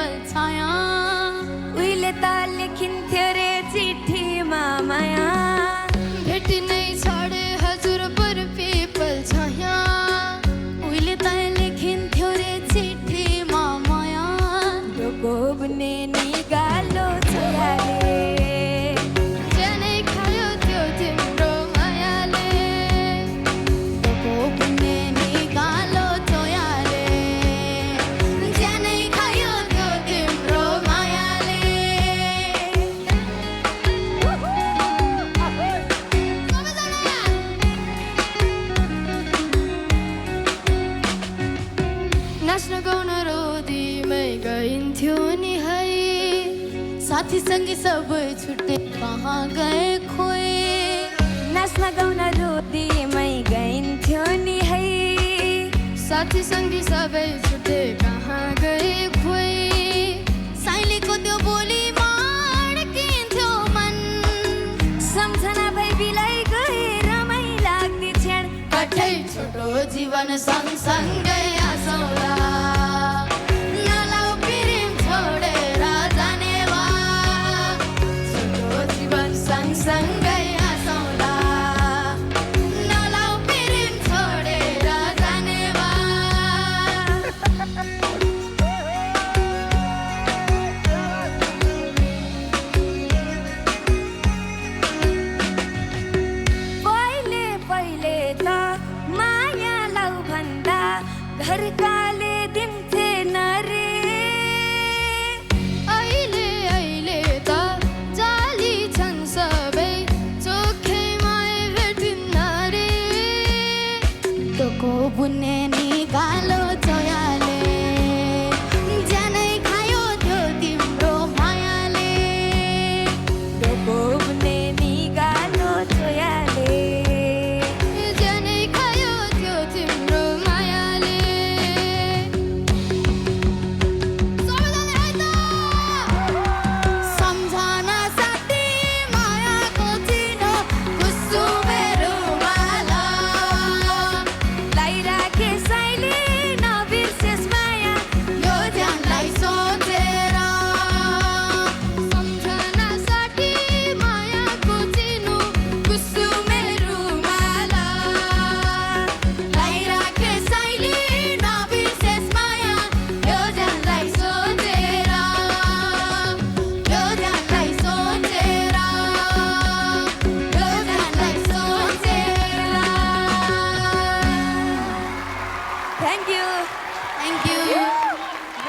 पल छाया उहिले त लेखिन्थ्यो रे चिठीमा माया भेटी नै छाडे हजुर पर पल छाया उहिले त लेखिन्थ्यो रे चिठीमा माया डोको बुने निगालो छोयाले ज्यानै खायो त्यो तिम्रो मायाले डोको बुने निगालो छोयाले ज्यानै खायो त्यो तिम्रो मायाले नाच्न गाउन रोदीमै गइन्थ्यो नि है साथी सँगै सबै छुट्टे कहाँ गए खोए नाच्न गाउन रोदीमै गइन्थ्यो नि है साथी सँगै सबै छुट्टे कहाँ गए खोए साइलीको त्यो बोलीमा अड्किन्थ्यो मन सम्झना भई बिलाई गए रमाइ लाग्ने क्षण कठै छोटो जीवन सँगसँगै आसौला नलाउ प्रेम छोडेर जाने वा छोटो जीवन सँगसँगै आसौला नलाउ प्रेम छोडेर जाने वा पहिले पहिले त माया लाउ भन्दा घरकाले दिन्थे न रे अहिले अहिले त जाली छन् सबै चोखैमै भेटिन्न रे डोको बुने निगालो